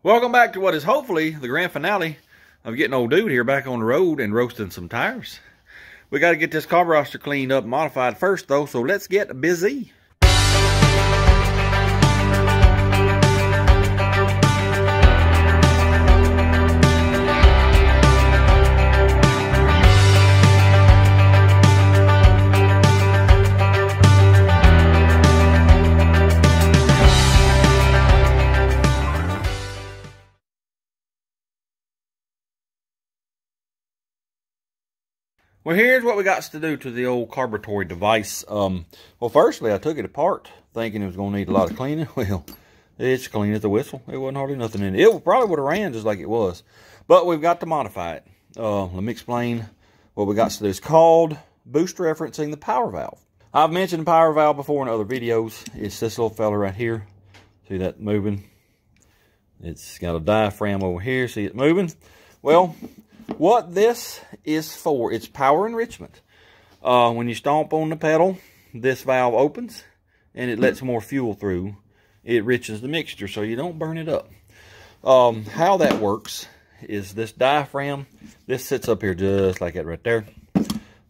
Welcome back to what is hopefully the grand finale of getting old dude here back on the road and roasting some tires. We got to get this carburetor cleaned up and modified first though, so let's get busy. Well, here's what we got to do to the old carburetor device. Well, firstly, I took it apart thinking it was going to need a lot of cleaning. Well, it's clean as a whistle. There wasn't hardly nothing in it. It probably would have ran just like it was. But we've got to modify it. Let me explain what we got to do. It's called boost referencing the power valve. I've mentioned the power valve before in other videos. It's this little fella right here. See that moving? It's got a diaphragm over here. See it moving? Well, what this is for, it's power enrichment. When you stomp on the pedal, this valve opens and it lets more fuel through. It enriches the mixture so you don't burn it up. How that works is this diaphragm, this sits up here just like that right there.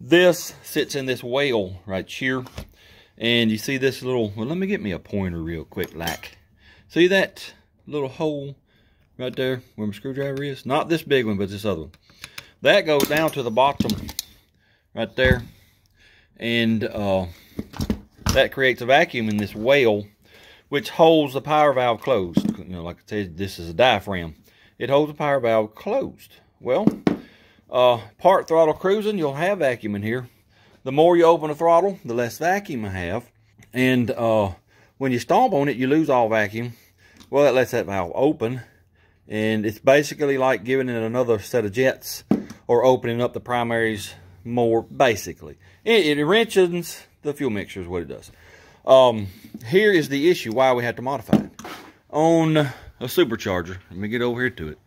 This sits in this whale right here. And you see this little, well, let me get me a pointer real quick, like. See that little hole right there where my screwdriver is? Not this big one, but this other one. That goes down to the bottom right there. And that creates a vacuum in this whale, which holds the power valve closed. You know, like I said, this is a diaphragm. It holds the power valve closed. Well, part throttle cruising, you'll have vacuum in here. The more you open the throttle, the less vacuum you have. And when you stomp on it, you lose all vacuum. Well, that lets that valve open. And it's basically like giving it another set of jets or opening up the primaries more, basically. It enriches the fuel mixture is what it does. Here is the issue why we had to modify it. On a supercharger, let me get over here to it.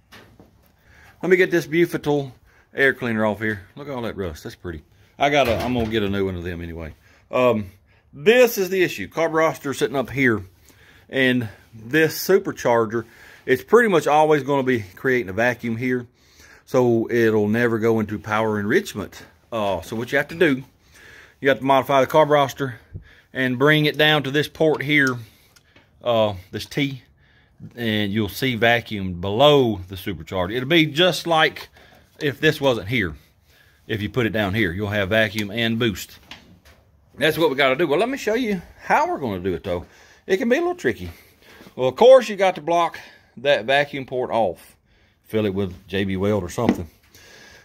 Let me get this beautiful air cleaner off here. Look at all that rust, that's pretty. I'm gonna get a new one of them anyway. This is the issue. Carburetor sitting up here, and this supercharger, it's pretty much always going to be creating a vacuum here, so it'll never go into power enrichment. So what you have to do, you have to modify the carburetor and bring it down to this port here, this T, and you'll see vacuum below the supercharger. It'll be just like if this wasn't here. If you put it down here, you'll have vacuum and boost. That's what we got to do. Well, let me show you how we're going to do it, though. It can be a little tricky. Well, of course, you got to block that vacuum port off. Fill it with JB Weld or something.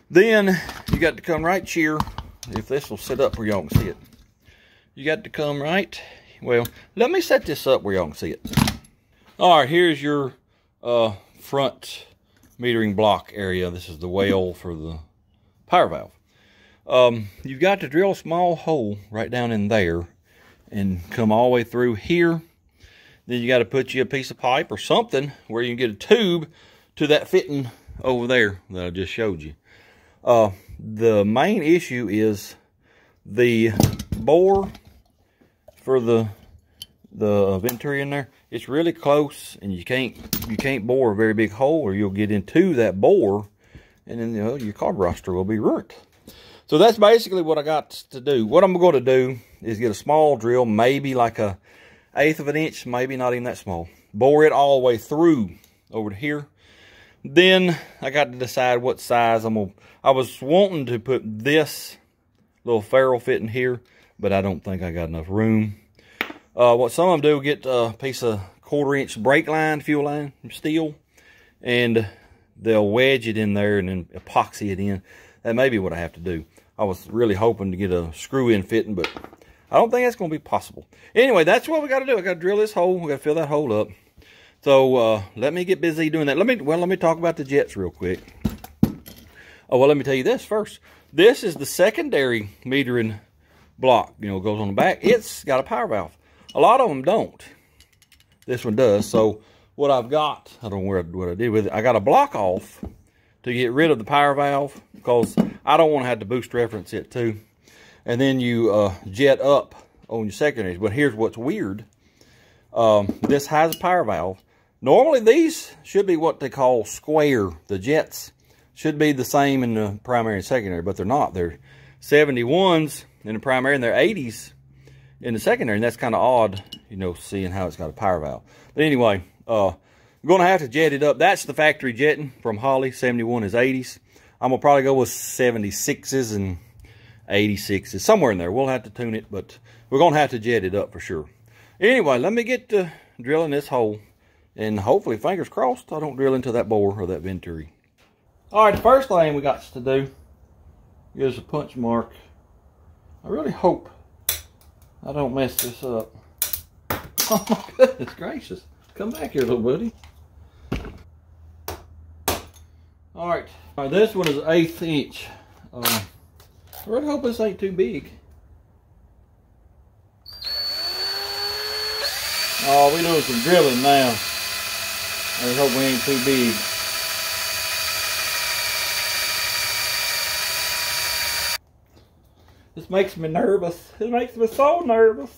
Then you got to come right here. If this will sit up where y'all can see it. You got to come right. Well, let me set this up where y'all can see it. All right, here's your front metering block area. This is the whale for the power valve. You've got to drill a small hole right down in there and come all the way through here. Then you got to put you a piece of pipe or something where you can get a tube to that fitting over there that I just showed you. The main issue is the bore for the venturi in there. It's really close, and you can't bore a very big hole, or you'll get into that bore, and then your carburetor will be ruined. So that's basically what I got to do. What I'm going to do is get a small drill, maybe like a 1/8 of an inch, maybe not even that small. Bore it all the way through over to here. Then I got to decide what size I was wanting to put this little ferrule fit in here, but I don't think I got enough room. What some of them do, get a piece of 1/4 inch brake line, fuel line, steel, and they'll wedge it in there and then epoxy it in. That may be what I have to do. I was really hoping to get a screw-in fitting, but I don't think that's going to be possible. Anyway, that's what we got to do. I got to drill this hole. We got to fill that hole up. So let me get busy doing that. Let me talk about the jets real quick. Oh, well, let me tell you this first. This is the secondary metering block. You know, it goes on the back. It's got a power valve. A lot of them don't. This one does. So what I've got, I don't know what I did with it. I got a block off to get rid of the power valve because I don't want to have to boost reference it too. And then you jet up on your secondaries. But here's what's weird. This has a power valve, Normally these should be what they call square. The jets should be the same in the primary and secondary, but they're not. They're 71s in the primary and they're 80s in the secondary, and that's kind of odd, you know, seeing how it's got a power valve. But anyway, we're going to have to jet it up. That's the factory jetting from Holley. 71 is 80s. I'm going to probably go with 76s and 86s, somewhere in there. We'll have to tune it, but we're going to have to jet it up for sure. Anyway, let me get to drilling this hole, and hopefully, fingers crossed, I don't drill into that bore or that venturi. All right, the first thing we got to do is a punch mark. I really hope I don't mess this up. Oh my goodness gracious. Come back here, little buddy. All right, this one is 1/8 inch. I really hope this ain't too big. Oh, we're doing some drilling now. I just hope we ain't too big. This makes me nervous. It makes me so nervous.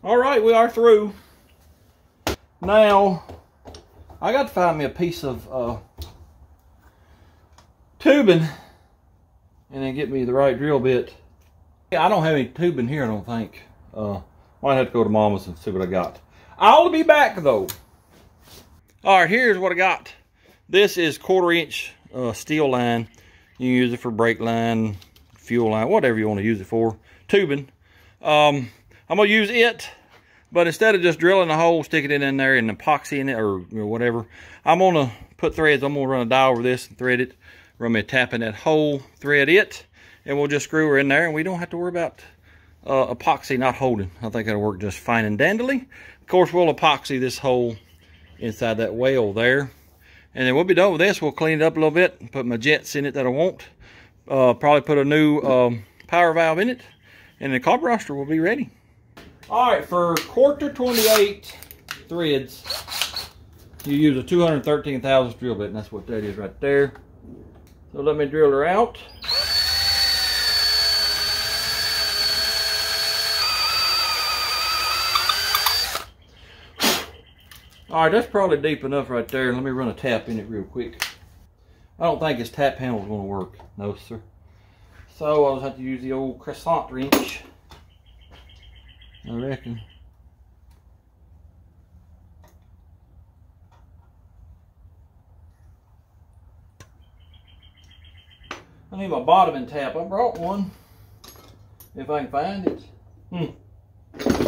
All right, we are through. Now, I got to find me a piece of tubing and then get me the right drill bit. Yeah, I don't have any tubing here, I don't think. Might have to go to Mama's and see what I got. I'll be back though. All right, here's what I got. This is 1/4 inch steel line. You can use it for brake line, fuel line, whatever you want to use it for. Tubing. I'm gonna use it, but instead of just drilling a hole, sticking it in there and epoxying it or whatever, I'm gonna put threads. I'm gonna run a dowel over this and thread it. Run me a tap in that hole, thread it, and we'll just screw her in there, and we don't have to worry about epoxy not holding. I think that'll work just fine and dandly. Of course, we'll epoxy this hole inside that well there, and then we'll be done with this. We'll clean it up a little bit and put my jets in it that I want. Probably put a new power valve in it, and the carburetor will be ready. All right, for 1/4-28 threads, you use a 213 thousandths drill bit, and that's what that is right there. So let me drill her out. All right, that's probably deep enough right there. Let me run a tap in it real quick. I don't think this tap handle is going to work. No, sir. So I'll just have to use the old crescent wrench, I reckon. I need my bottoming tap. I brought one, if I can find it.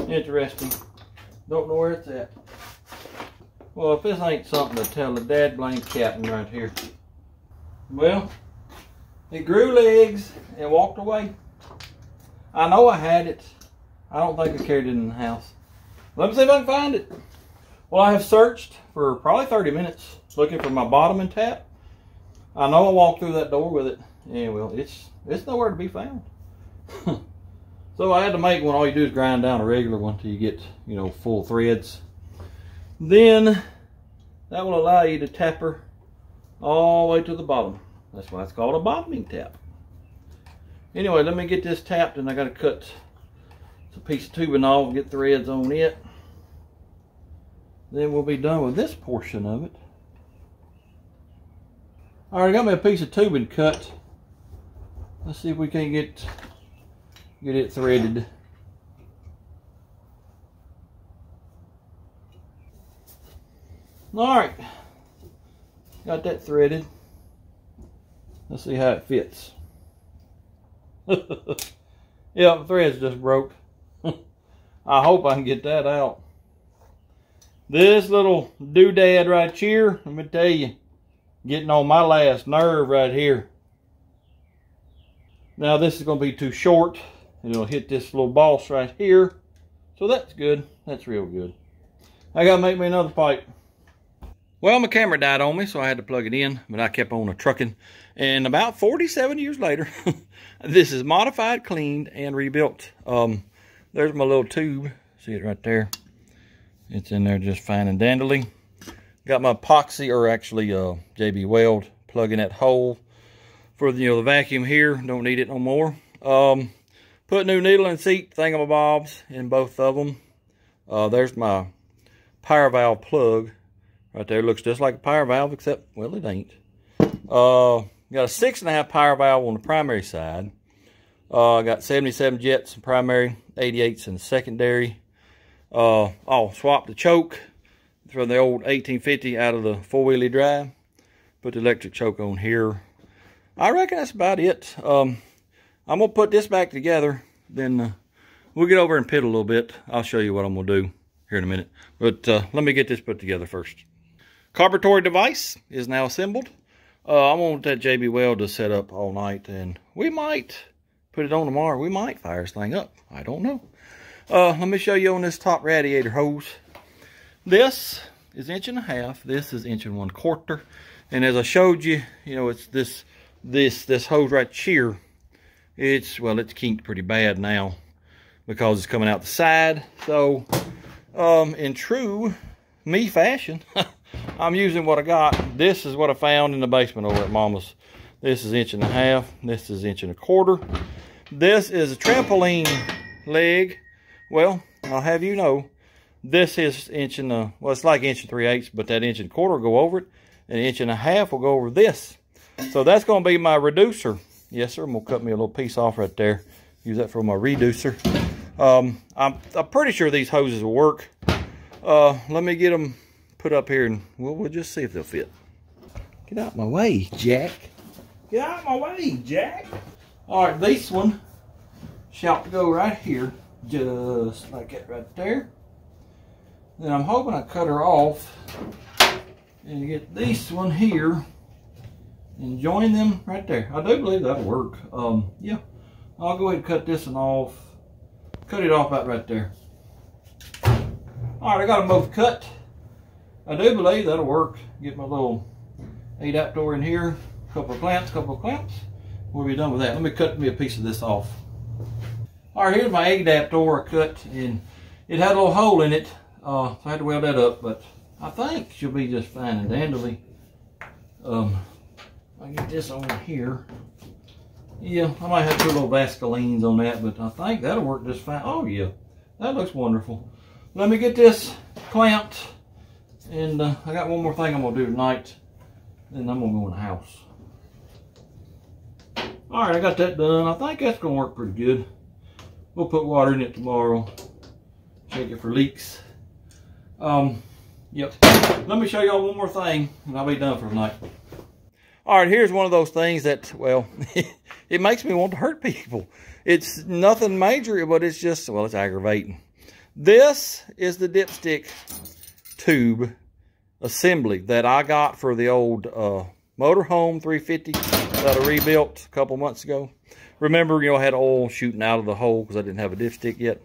Interesting. Don't know where it's at. Well, if this ain't something to tell the dad blame captain right here. Well, it grew legs and walked away. I know I had it. I don't think I carried it in the house. Let me see if I can find it. Well, I have searched for probably 30 minutes looking for my bottoming tap. I know I walked through that door with it. Yeah, well, it's nowhere to be found. So I had to make one. All you do is grind down a regular one till you get, you know, full threads. Then that will allow you to tap her all the way to the bottom. That's why it's called a bottoming tap. Anyway, let me get this tapped, and I got to cut a piece of tubing off and get threads on it. Then we'll be done with this portion of it. All right, I got me a piece of tubing cut. Let's see if we can get it threaded. All right, got that threaded. Let's see how it fits. Yeah, the thread's just broke. I hope I can get that out. This little doodad right here, let me tell you, getting on my last nerve right here. Now this is going to be too short, and it'll hit this little boss right here. So that's good. That's real good. I got to make me another pipe. Well, my camera died on me, so I had to plug it in, but I kept on trucking. And about 47 years later, this is modified, cleaned, and rebuilt. There's my little tube. See it right there? It's in there just fine and dandly. Got my epoxy, or actually JB Weld, plug in that hole for the, the vacuum here. Don't need it no more. Put new needle and seat thingamabobs in both of them. There's my power valve plug right there. Looks just like a power valve, except, well, it ain't. Got a 6.5 power valve on the primary side. Got 77 jets in primary, 88s in secondary. I'll swap the choke from the old 1850 out of the 4-wheelie drive. Put the electric choke on here. I reckon that's about it. I'm going to put this back together. Then we'll get over and pit a little bit. I'll show you what I'm going to do here in a minute. But let me get this put together first. Carburetor device is now assembled. I want that JB Weld to set up all night. And we might put it on tomorrow. We might fire this thing up. I don't know. Let me show you on this top radiator hose. This is 1.5 inches. This is 1 1/4 inches. And as I showed you, you know, it's this hose right here. It's kinked pretty bad now because it's coming out the side. So, in true me fashion, I'm using what I got. This is what I found in the basement over at Mama's. This is 1.5 inches. This is 1 1/4 inches. This is a trampoline leg. Well, I'll have you know, this is well, it's like 1 3/8 inches, but that 1 1/4 will go over it, and 1.5 inches will go over this. So that's going to be my reducer. Yes, sir. I'm going to cut me a little piece off right there. Use that for my reducer. I'm pretty sure these hoses will work. Let me get them put up here, and we'll just see if they'll fit. Get out my way, Jack. Get out my way, Jack. All right, this one shall go right here, just like that right there. Then I'm hoping I cut her off and get this one here and join them right there. I do believe that'll work. Yeah, I'll go ahead and cut this one off. Cut it off right there. All right, I got them both cut. I do believe that'll work. Get my little adapter in here. Couple of clamps. We'll be done with that. Let me cut me a piece of this off. All right, here's my adapter I cut, and it had a little hole in it. So I had to weld that up, but I think she'll be just fine and dandly. I get this on here. Yeah, I might have to put a little Vaselines on that, but I think that'll work just fine. Oh yeah, that looks wonderful. Let me get this clamped, and I got one more thing I'm gonna do tonight, then I'm gonna go in the house. All right, I got that done. I think that's gonna work pretty good. We'll put water in it tomorrow. Check it for leaks. Yep. Let me show y'all one more thing, and I'll be done for tonight. All right, here's one of those things that, well, it makes me want to hurt people. It's nothing major, but it's just, well, it's aggravating. This is the dipstick tube assembly that I got for the old motorhome 350 that I rebuilt a couple months ago. Remember, you know, I had oil shooting out of the hole because I didn't have a dipstick yet.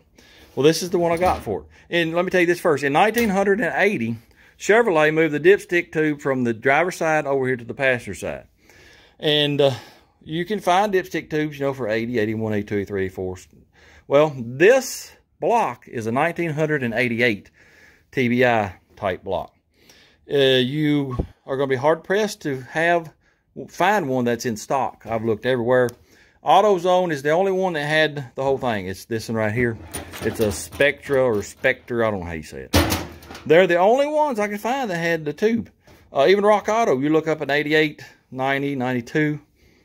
Well, this is the one I got for it. And let me tell you this first. In 1980, Chevrolet moved the dipstick tube from the driver's side over here to the passenger side. And you can find dipstick tubes, you know, for 80, 81, 82, 83, 84. Well, this block is a 1988 TBI type block. You are going to be hard pressed to find one that's in stock. I've looked everywhere. AutoZone is the only one that had the whole thing. It's this one right here. It's a Spectra or Spectre. I don't know how you say it. They're the only ones I could find that had the tube. Even Rock Auto, you look up an 88, 90, 92.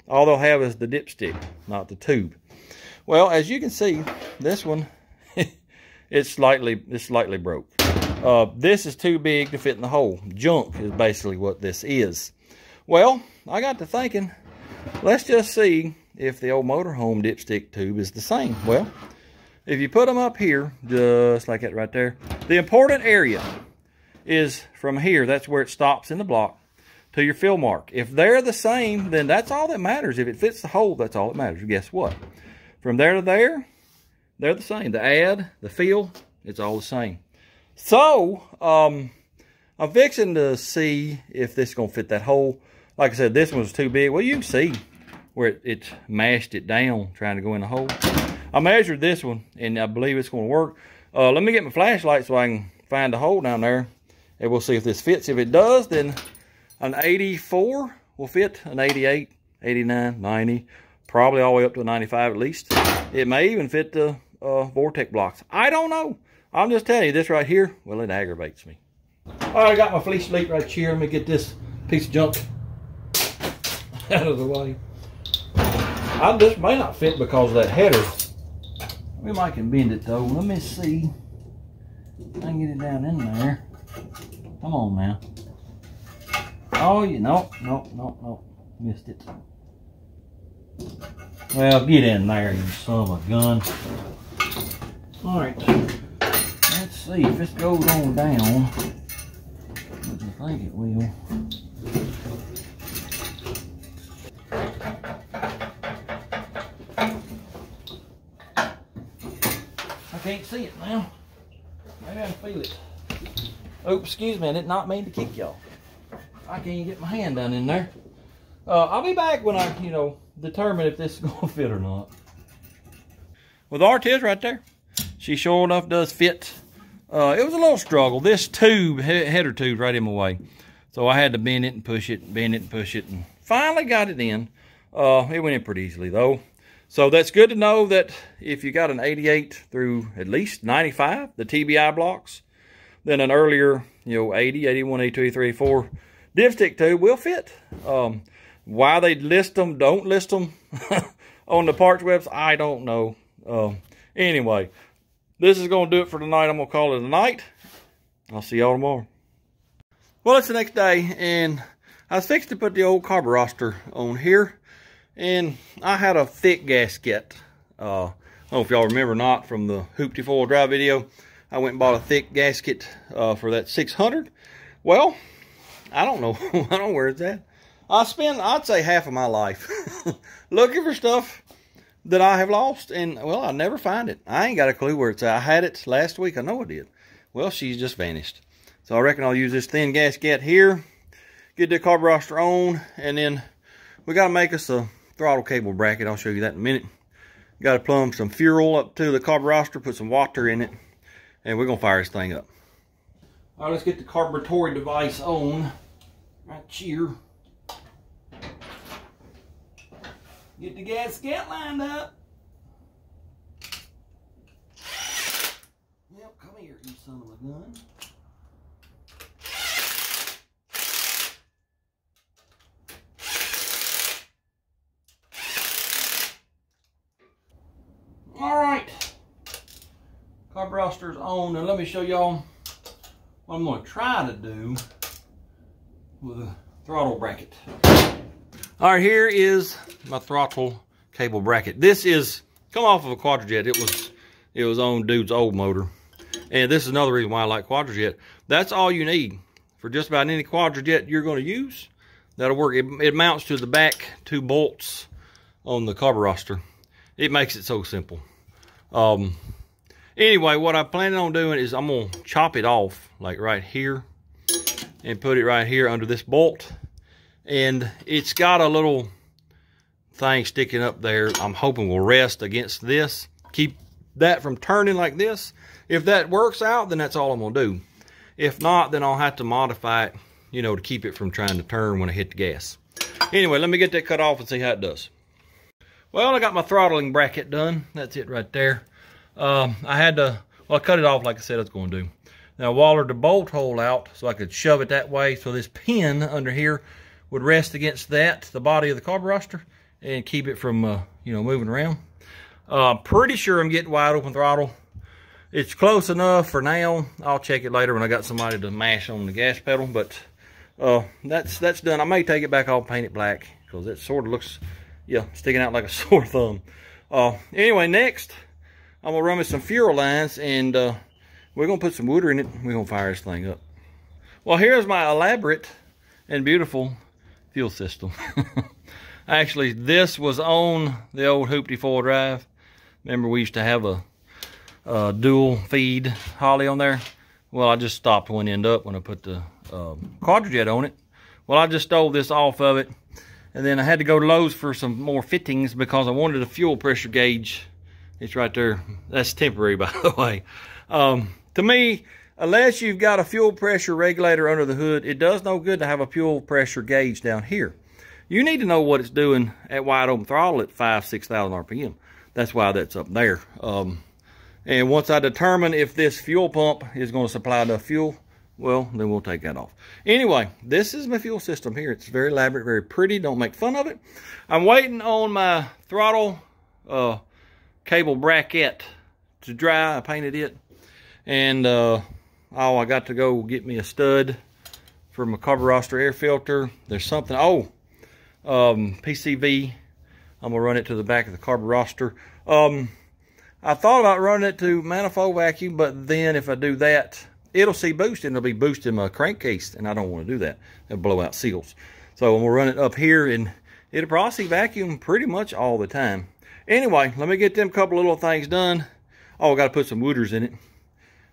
All they'll have is the dipstick, not the tube. Well, as you can see, this one, it's slightly broke. This is too big to fit in the hole. Junk is basically what this is. Well, I got to thinking, let's just see if the old motorhome dipstick tube is the same. Well, if you put them up here, just like that right there, the important area is from here, that's where it stops in the block, to your fill mark. If they're the same, then that's all that matters. If it fits the hole, that's all that matters. Guess what? From there to there, they're the same. The add, the fill, it's all the same. So, I'm fixing to see if this is going to fit that hole. Like I said, this one was too big. Well, you can see where it mashed it down trying to go in the hole. I measured this one, and I believe it's going to work. Let me get my flashlight so I can find the hole down there, and we'll see if this fits. If it does, then an 84 will fit, an 88, 89, 90, probably all the way up to a 95 at least. It may even fit the vortex blocks. I don't know. I'm just telling you, this right here, well, it aggravates me. All right, I got my fleece leak right here. Let me get this piece of junk out of the way. This may not fit because of that header. We might can bend it though. Let me see. I can get it down in there. Come on now. Oh, you nope. Missed it. Well, get in there, you son of a gun. All right. Let's see if this goes on down. Which I think it will. I can't see it now. Maybe I can feel it. Oh, excuse me, I did not mean to kick y'all. I can't even get my hand down in there. I'll be back when I, determine if this is going to fit or not. Well, there it is right there. She sure enough does fit. It was a little struggle. This tube, header tube, right in my way. So I had to bend it and push it, and finally got it in. It went in pretty easily, though. So that's good to know that if you got an 88 through at least 95, the TBI blocks, then an earlier, 80, 81, 82, 83, 84 dipstick tube will fit. Why they don't list them on the parts webs, I don't know. Anyway, this is going to do it for tonight. I'm going to call it a night. I'll see y'all tomorrow. Well, it's the next day, and I was fixed to put the old carburetor on here. And I had a thick gasket. I don't know if y'all remember or not from the Hoopty 4-wheel drive video. I went and bought a thick gasket for that 600. Well, I don't know. I don't know where it's at. I spend, I'd say, half of my life looking for stuff that I have lost. And, well, I never find it. I ain't got a clue where it's at. I had it last week. I know I did. Well, she's just vanished. So I reckon I'll use this thin gasket here. Get the carburetor on. And then we got to make us a throttle cable bracket. I'll show you that in a minute. Got to plumb some fuel up to the carburetor, put some water in it, and we're going to fire this thing up. All right, let's get the carburetor device on right here. Get the gasket lined up. Yep, come here, you son of a gun. Alright, carburetor's on. Now let me show y'all what I'm going to try to do with a throttle bracket. Alright, here is my throttle cable bracket. This is come off of a Quadrajet. It was on dude's old motor. And this is another reason why I like Quadrajet. That's all you need for just about any Quadrajet you're going to use. That'll work. It mounts to the back 2 bolts on the carburetor. It makes it so simple. Anyway, what I'm planning on doing is I'm going to chop it off, like right here, and put it right here under this bolt. And it's got a little thing sticking up there. I'm hoping will rest against this. Keep that from turning like this. If that works out, then that's all I'm going to do. If not, then I'll have to modify it, to keep it from trying to turn when I hit the gas. Anyway, let me get that cut off and see how it does. Well, I got my throttling bracket done. That's it right there. I cut it off like I said I was going to do. Now, I wallered the bolt hole out so I could shove it that way so this pin under here would rest against the body of the carburetor, and keep it from, moving around. Pretty sure I'm getting wide open throttle. It's close enough for now. I'll check it later when I got somebody to mash on the gas pedal, but that's done. I may take it back off, paint it black, because it sort of looks, sticking out like a sore thumb. Anyway, next, I'm going to run me some fuel lines, and we're going to put some water in it. We're going to fire this thing up. Well, here's my elaborate and beautiful fuel system. Actually, this was on the old Hoopty 4 drive. Remember, we used to have a dual feed Holly on there. Well, I just stopped one end up when I put the Quadrajet on it. Well, I just stole this off of it, and then I had to go to Lowe's for some more fittings because I wanted a fuel pressure gauge. It's right there. That's temporary, by the way. To me, unless you've got a fuel pressure regulator under the hood, it does no good to have a fuel pressure gauge down here. You need to know what it's doing at wide open throttle at 5,000 to 6,000 RPM. That's why that's up there. And once I determine if this fuel pump is going to supply enough fuel, well, then we'll take that off. Anyway, this is my fuel system here. It's very elaborate, very pretty. Don't make fun of it. I'm waiting on my throttle cable bracket to dry. I painted it. And I got to go get me a stud for my carburetor air filter. There's something, PCV. I'm gonna run it to the back of the carburetor. I thought about running it to manifold vacuum, but then if I do that, it'll see boost and it'll be boosting my crankcase, and I don't want to do that. It'll blow out seals. So I'm gonna run it up here, and it'll probably see vacuum pretty much all the time. Anyway, let me get them couple little things done. Oh, I got to put some wooters in it.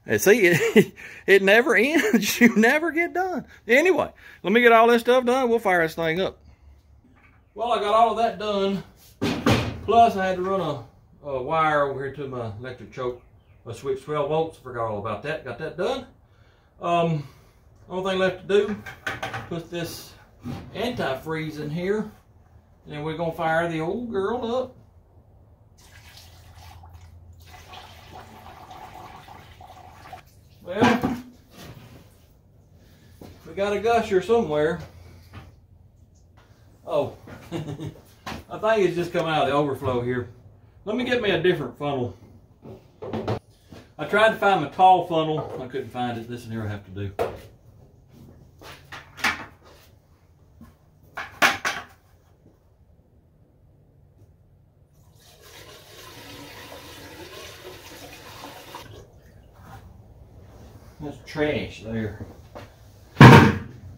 And see, it never ends. You never get done. Anyway, let me get all this stuff done. We'll fire this thing up. Well, I got all of that done. Plus, I had to run a wire over here to my electric choke. I switched 12 volts. Forgot all about that. Got that done. Only thing left to do, put this antifreeze in here. And we're going to fire the old girl up. Well, we got a gusher somewhere. Oh, I think it's just coming out of the overflow here. Let me get me a different funnel. I tried to find my tall funnel. I couldn't find it. This is here I have to do. That's trash there.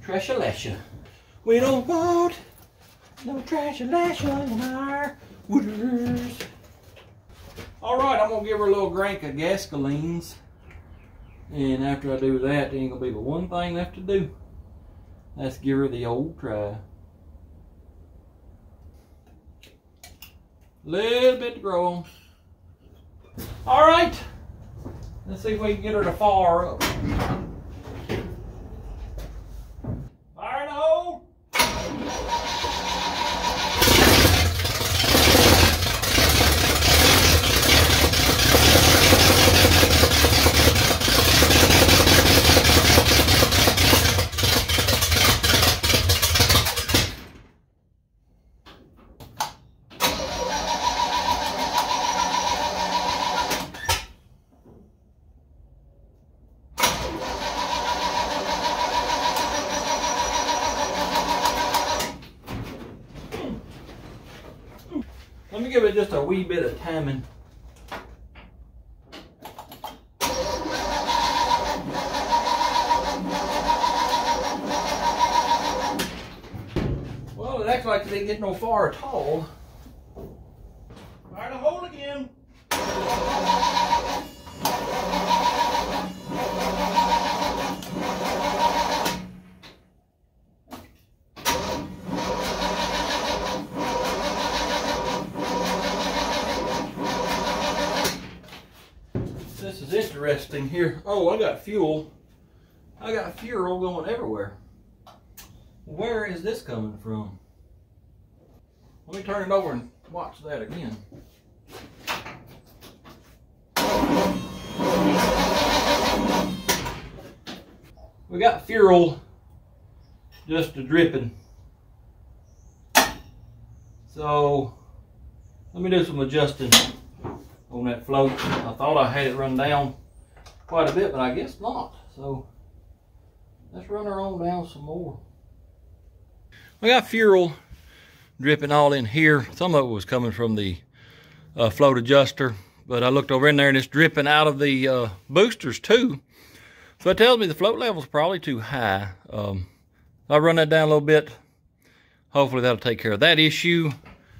Trash-a-lasha. We don't want no trash-a-lasha in our wooters. Alright, I'm going to give her a little drink of gasolines. And after I do that, there ain't going to be but one thing left to do. Let's give her the old try. Little bit to grow on. Alright. Let's see if we can get her to fire up. Fire in the hole. Let me give it just a wee bit of timing. Well, it acts like it didn't get no far at all. Fire the hole again. This is interesting here. Oh, I got fuel. I got fuel going everywhere. Where is this coming from? Let me turn it over and watch that again. We got fuel just a dripping. So let me do some adjusting on that float. I thought I had it run down quite a bit, but I guess not. So let's run her on down some more. We got fuel dripping all in here. Some of it was coming from the float adjuster, but I looked over in there and it's dripping out of the boosters too. So it tells me the float level is probably too high. I'll run that down a little bit. Hopefully that'll take care of that issue.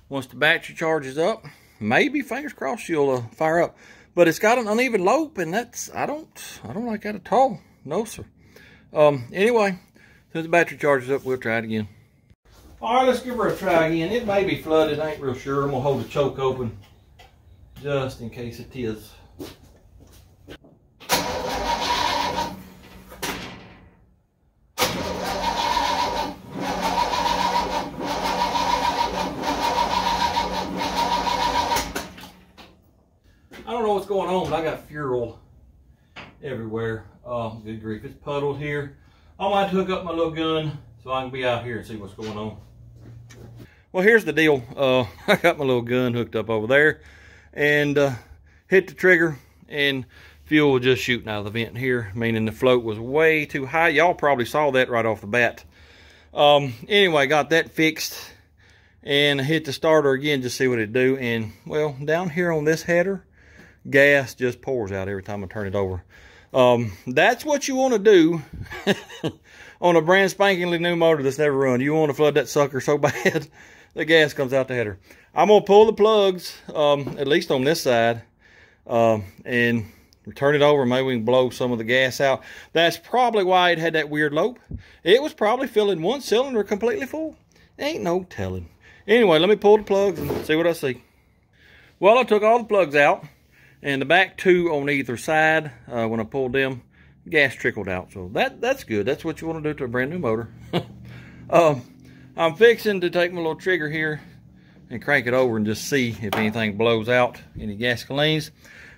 Once the battery charges up, maybe, fingers crossed, she'll fire up. But it's got an uneven lope, and that's, I don't like that at all. No, sir. Anyway, since the battery charges up, we'll try it again. All right, let's give her a try again. It may be flooded, I ain't real sure. I'm gonna hold the choke open just in case it is. everywhere. Good grief, it's puddled here. I might hook up my little gun so I can be out here and see what's going on. Well, here's the deal. I got my little gun hooked up over there and hit the trigger, and fuel was just shooting out of the vent here, meaning the float was way too high. Y'all probably saw that right off the bat. Anyway, got that fixed and hit the starter again just see what it do. And well, down here on this header, gas just pours out every time I turn it over. That's what you want to do on a brand spankingly new motor that's never run. You want to flood that sucker so bad the gas comes out the header. I'm gonna pull the plugs, at least on this side, and turn it over. Maybe we can blow some of the gas out. That's probably why it had that weird lope. It was probably filling one cylinder completely full. Ain't no telling. Anyway, let me pull the plugs and see what I see. Well, I took all the plugs out, and the back two on either side, when I pulled them, gas trickled out. So that's good. That's what you want to do to a brand new motor. I'm fixing to take my little trigger here and crank it over and just see if anything blows out, any gasolines.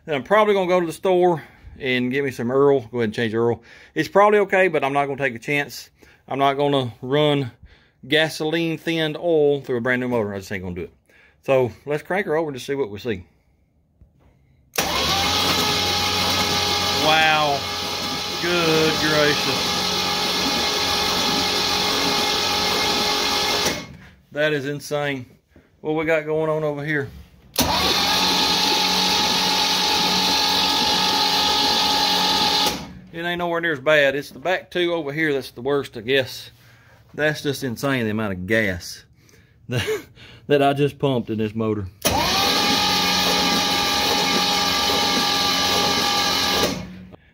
Then I'm probably going to go to the store and get me some Earl. Go ahead and change Earl. It's probably okay, but I'm not going to take a chance. I'm not going to run gasoline thinned oil through a brand new motor. I just ain't going to do it. So let's crank her over and just see what we see. Wow. Good gracious. That is insane. What we got going on over here? It ain't nowhere near as bad. It's the back two over here that's the worst, I guess. That's just insane, the amount of gas that I just pumped in this motor.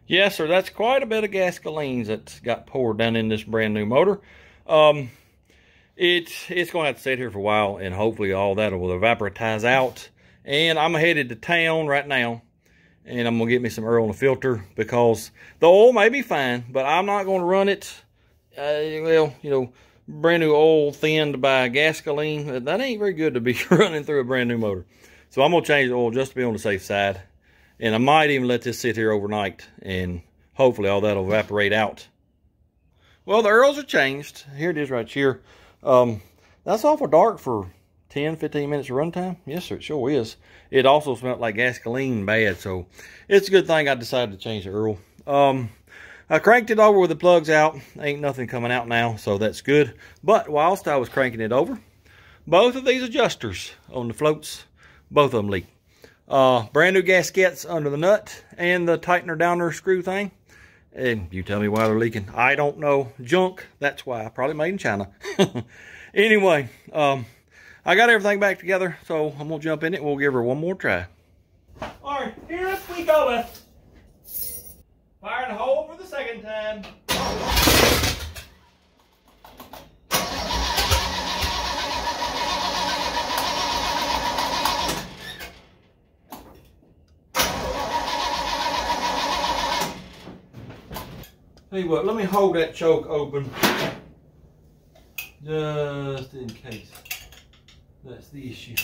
Yes, sir, that's quite a bit of gasolines that's got poured down in this brand new motor. It's going to have to sit here for a while, and hopefully all that will evaporatize out. And I'm headed to town right now, and I'm going to get me some Earl in a filter, because the oil may be fine, but I'm not going to run it, well, you know, brand new oil thinned by gasoline. That ain't very good to be running through a brand new motor. So I'm going to change the oil just to be on the safe side. And I might even let this sit here overnight, and hopefully all that will evaporate out. Well, the Earls are changed. Here it is right here. That's awful dark for 10-15 minutes of runtime. Yes, sir, it sure is. It also smelled like gasoline bad, so it's a good thing I decided to change the Earl. I cranked it over with the plugs out. Ain't nothing coming out now, so that's good. But whilst I was cranking it over, both of these adjusters on the floats, both of them leaked. Brand new gaskets under the nut and the tightener downer screw thing. And you tell me why they're leaking. I don't know. Junk. That's why. Probably made in China. Anyway, I got everything back together, so I'm going to jump in it and we'll give her one more try. All right, here we go. Firing the hole for the second time. Tell you what, let me hold that choke open just in case that's the issue.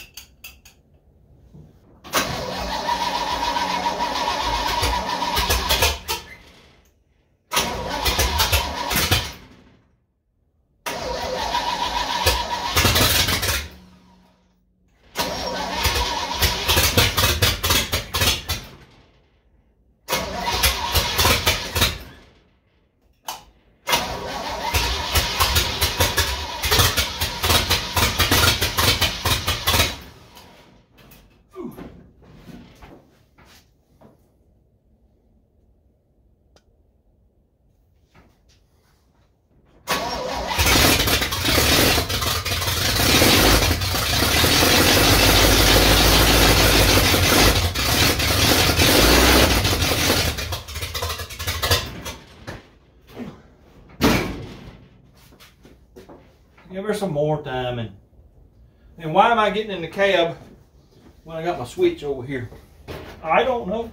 Give her some more time. And why am I getting in the cab when I got my switch over here? I don't know.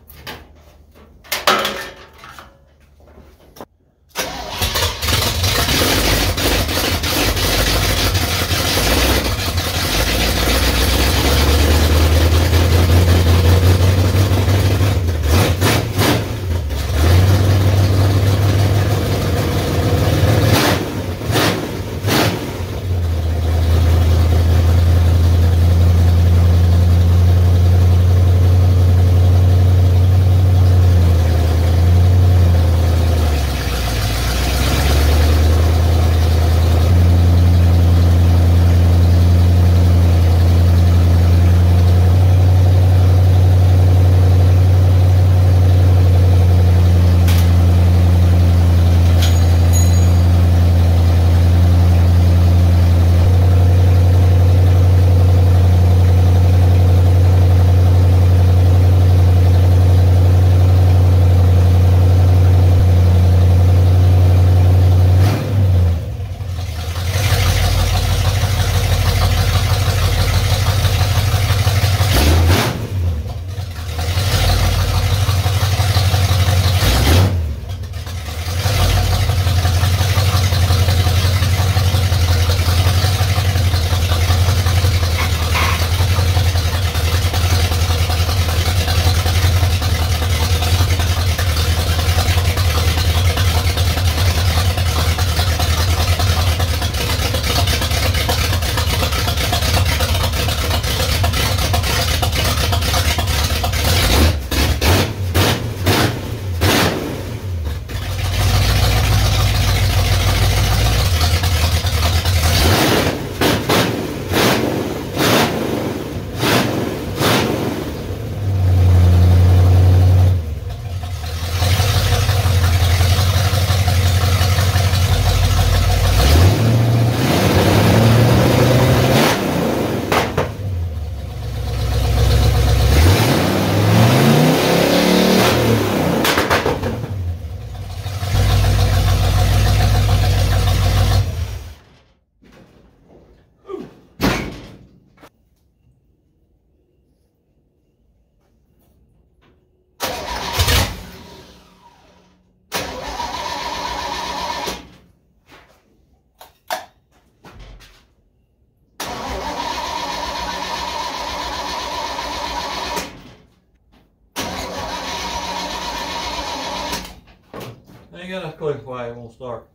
Ain't got a clue why it won't start.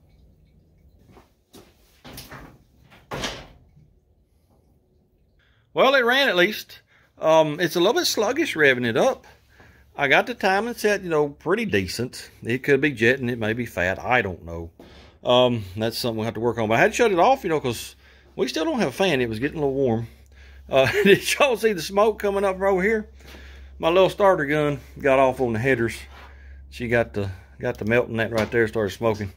Well, it ran at least. It's a little bit sluggish revving it up. I got the timing set, you know, pretty decent. It could be jetting, it may be fat, I don't know. That's something we'll have to work on. But I had to shut it off, you know, because we still don't have a fan. It was getting a little warm. Did y'all see the smoke coming up from over here? My little starter gun got off on the headers. She got the melting that right there, started smoking.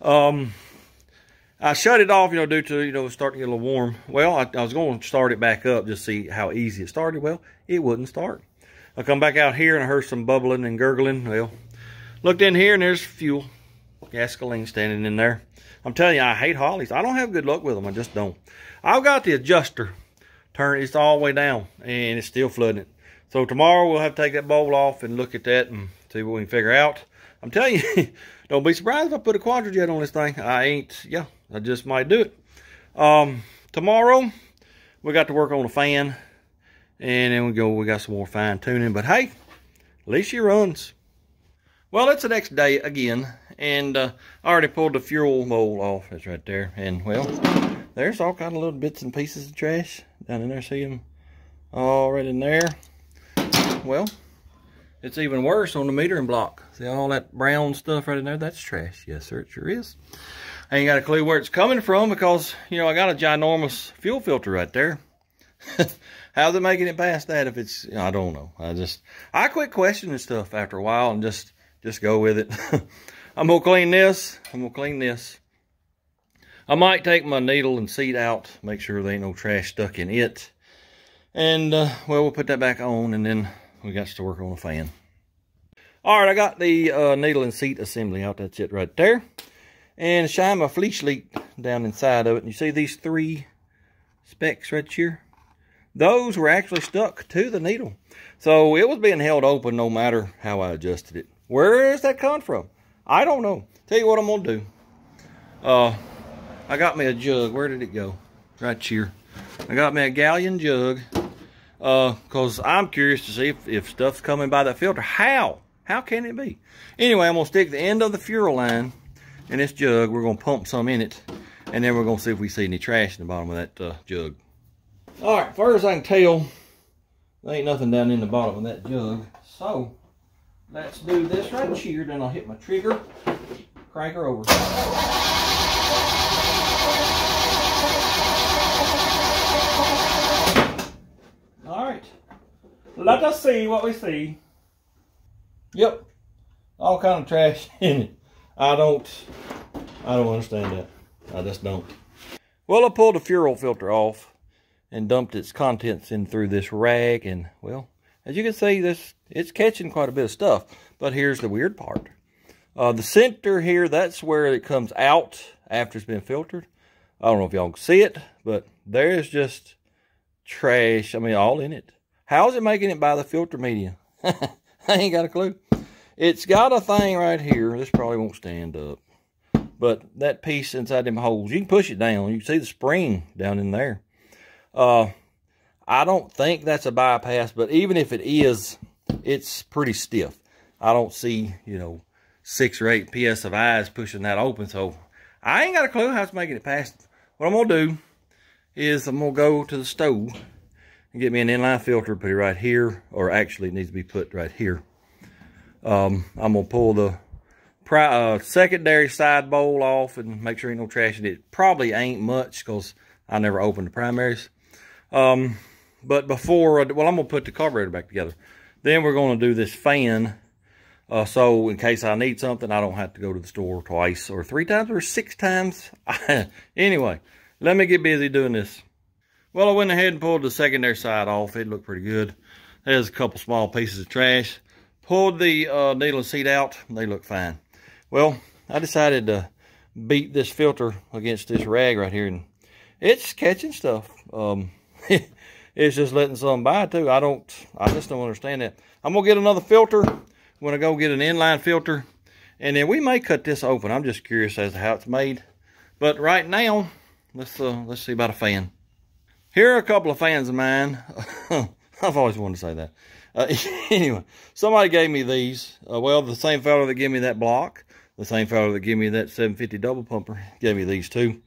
I shut it off, you know, due to, you know, starting to get a little warm. Well, I was going to start it back up just to see how easy it started. Well, it wouldn't start. I come back out here and I heard some bubbling and gurgling. Well, looked in here and there's fuel, gasoline standing in there. I'm telling you, I hate Hollies. I don't have good luck with them. I just don't. I've got the adjuster turned. It's all the way down and it's still flooding it. So tomorrow we'll have to take that bowl off and look at that and see what we can figure out. I'm telling you, don't be surprised if I put a quadrajet on this thing. I just might do it. Tomorrow, we got to work on a fan. And then we got some more fine tuning. But hey, at least she runs. Well, it's the next day again. And I already pulled the fuel bowl off. That's right there. And well, there's all kind of little bits and pieces of trash down in there. See them all right in there. Well, it's even worse on the metering block. See all that brown stuff right in there? That's trash. Yes, sir, it sure is. I ain't got a clue where it's coming from because, you know, I got a ginormous fuel filter right there. How's it making it past that if it's, I don't know. I quit questioning stuff after a while and just go with it. I'm going to clean this. I'm going to clean this. I might take my needle and seat out, make sure there ain't no trash stuck in it. And, well, we'll put that back on and then we got to work on the fan. All right, I got the needle and seat assembly out. That's it right there. And shine my fleece leak down inside of it. And you see these 3 specks right here? Those were actually stuck to the needle. So it was being held open no matter how I adjusted it. Where is that coming from? I don't know. Tell you what I'm going to do. I got me a jug. Where did it go? Right here. I got me a gallon jug. Because I'm curious to see if stuff's coming by that filter. How? How can it be? Anyway, I'm going to stick the end of the fuel line in this jug. We're going to pump some in it. And then we're going to see if we see any trash in the bottom of that jug. All right, far as I can tell, there ain't nothing down in the bottom of that jug. So, let's do this right here. Then I'll hit my trigger, crank her over. All right, let us see what we see. Yep, all kind of trash in it. I don't understand that. I just don't. Well, I pulled the fuel filter off and dumped its contents in through this rag, and well, as you can see, it's catching quite a bit of stuff. But here's the weird part. The center here, that's where it comes out after it's been filtered. I don't know if y'all can see it, but there's just trash, I mean, all in it. How is it making it by the filter media? I ain't got a clue. It's got a thing right here. This probably won't stand up. But that piece inside them holes, you can push it down. You can see the spring down in there. I don't think that's a bypass, but even if it is, it's pretty stiff. I don't see, you know, 6 or 8 PSIs pushing that open, so I ain't got a clue how it's making it past. What I'm going to do is I'm going to go to the stove and get me an inline filter, put it right here, or actually it needs to be put right here. I'm going to pull the secondary side bowl off and make sure ain't no trash in it. Probably ain't much because I never opened the primaries. But before, well, I'm going to put the carburetor back together. Then we're going to do this fan. So in case I need something, I don't have to go to the store twice or 3 times or 6 times. Anyway, let me get busy doing this. Well, I went ahead and pulled the secondary side off. It looked pretty good. There's a couple small pieces of trash. Pulled the needle and seat out. They look fine. Well, I decided to beat this filter against this rag right here, and it's catching stuff. It's just letting some by too. I just don't understand that. I'm gonna get another filter. I'm gonna go get an inline filter, and then we may cut this open. I'm just curious as to how it's made. But right now, let's see about a fan. Here are a couple of fans of mine. I've always wanted to say that. Anyway, somebody gave me these. Well, the same fellow that gave me that block. The same fellow that gave me that 750 double pumper gave me these two.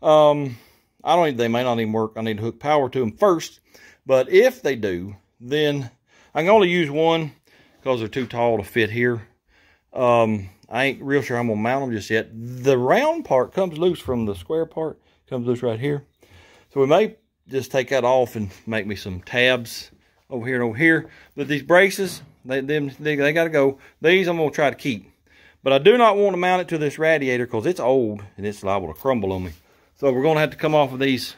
They may not even work. I need to hook power to them first. But if they do, then I can only use one because they're too tall to fit here. I ain't real sure I'm gonna mount them just yet. The round part comes loose from the square part, comes loose right here. So we may just take that off and make me some tabs over here and over here. But these braces, they gotta go. These I'm gonna try to keep. But I do not want to mount it to this radiator because it's old and it's liable to crumble on me. So we're gonna have to come off of these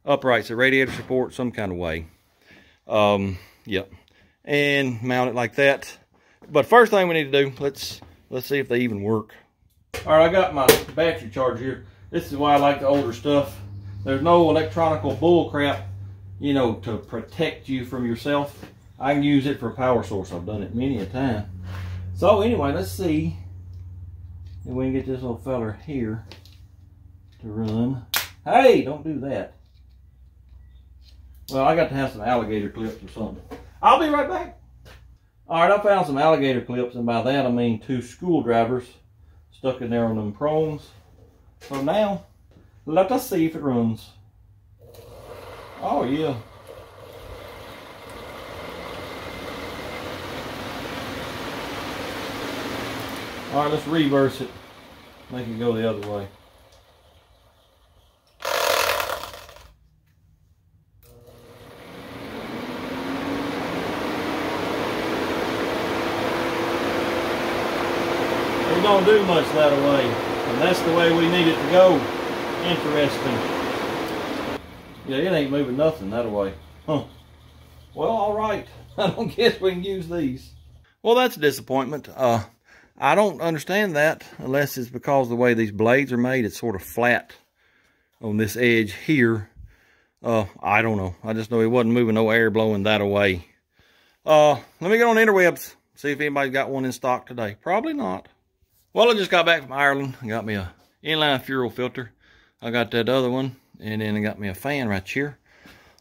uprights, the radiator support some kind of way. Yep. And mount it like that. But first thing we need to do, let's see if they even work. All right, I got my battery charger here. This is why I like the older stuff. There's no electronical bull crap, you know, to protect you from yourself. I can use it for a power source. I've done it many a time. So anyway, let's see if we can get this little feller here to run. Hey, don't do that. Well, I got to have some alligator clips or something. I'll be right back. All right, I found some alligator clips, and by that I mean 2 screwdrivers stuck in there on them prongs. So now, let us see if it runs. Oh, yeah. All right, let's reverse it. Make it go the other way. It don't do much that way, and that's the way we need it to go. Interesting. Yeah, it ain't moving nothing that way. Huh. Well, all right. I don't guess we can use these. Well, that's a disappointment. I don't understand that unless it's because of the way these blades are made. It's sort of flat on this edge here. I don't know. I just know it wasn't moving no air blowing that away. Let me get on the interwebs, see if anybody's got one in stock today. Probably not. Well, I just got back from Ireland. I got me a inline fuel filter. I got that other one, and then I got me a fan right here.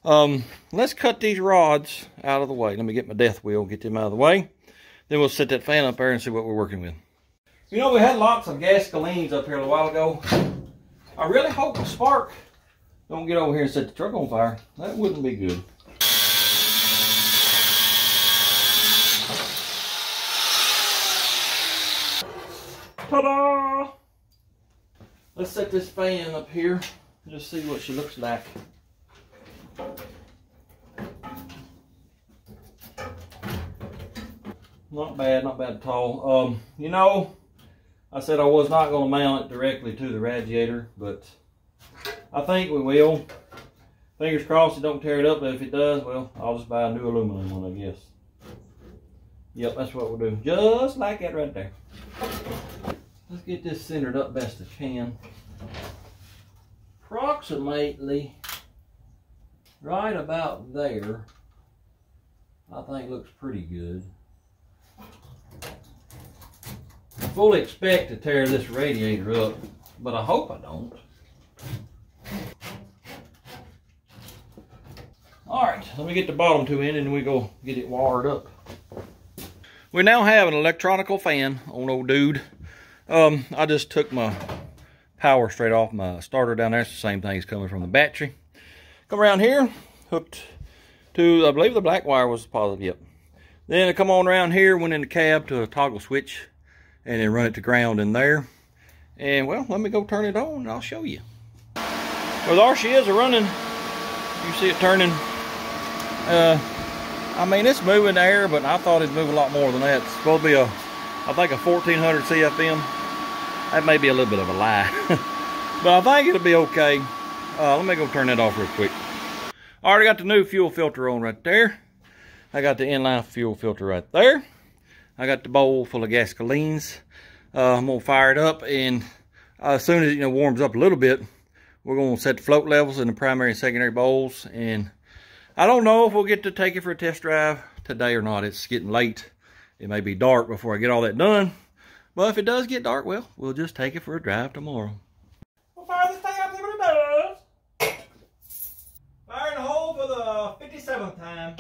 Let's cut these rods out of the way. Let me get my death wheel, get them out of the way. Then we'll set that fan up there and see what we're working with. You know, we had lots of gasolines up here a while ago. I really hope the spark don't get over here and set the truck on fire. That wouldn't be good. Ta-da! Let's set this fan up here and just see what she looks like. Not bad at all. You know, I said I was not going to mount it directly to the radiator, but I think we will. Fingers crossed it don't tear it up, but if it does, well, I'll just buy a new aluminum one, I guess. Yep, that's what we'll do. Just like that right there. Let's get this centered up best I can. Approximately right about there, I think looks pretty good. I fully expect to tear this radiator up, but I hope I don't. Alright, let me get the bottom two in and we go get it wired up. We now have an electronical fan on old dude. I just took my power straight off my starter down there. It's the same thing as coming from the battery. Come around here, hooked to, I believe the black wire was positive, yep. Then I come on around here, went in the cab to a toggle switch, and then run it to ground in there. And well, let me go turn it on and I'll show you. Well, there she is running. You see it turning. I mean, it's moving air, but I thought it'd move a lot more than that. It's supposed to be I think a 1400 CFM. That may be a little bit of a lie. But I think it'll be okay. Let me go turn that off real quick. I already got the new fuel filter on right there. I got the inline fuel filter right there. I got the bowl full of gasolines. I'm gonna fire it up, and as soon as it warms up a little bit, we're gonna set the float levels in the primary and secondary bowls. And I don't know if we'll get to take it for a test drive today or not. It's getting late. It may be dark before I get all that done. But if it does get dark, well, we'll just take it for a drive tomorrow. We'll fire this thing up, see what it does. Fire in the hole for the 57th time.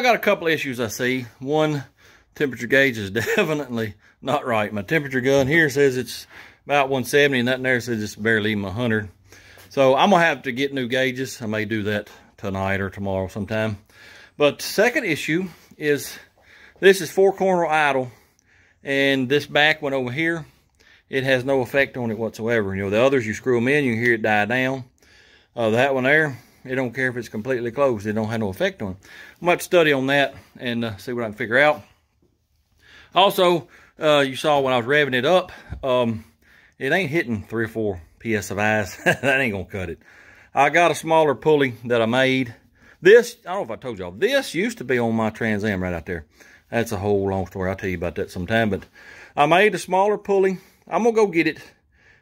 got a couple issues I see. One, temperature gauge is definitely not right. My temperature gun here says it's about 170, and that there says it's barely even 100. So I'm gonna have to get new gauges. I may do that tonight or tomorrow sometime. But second issue is this is 4-corner idle, and this back one over here, it has no effect on it whatsoever. You know, the others, you screw them in, you can hear it die down. That one there, it don't care if it's completely closed. It don't have no effect on it. I'm going to study on that and see what I can figure out. Also, you saw when I was revving it up, it ain't hitting 3 or 4 psi. That ain't going to cut it. I got a smaller pulley that I made. This, I don't know if I told y'all, this used to be on my Trans Am right out there. That's a whole long story. I'll tell you about that sometime. But I made a smaller pulley. I'm going to go get it,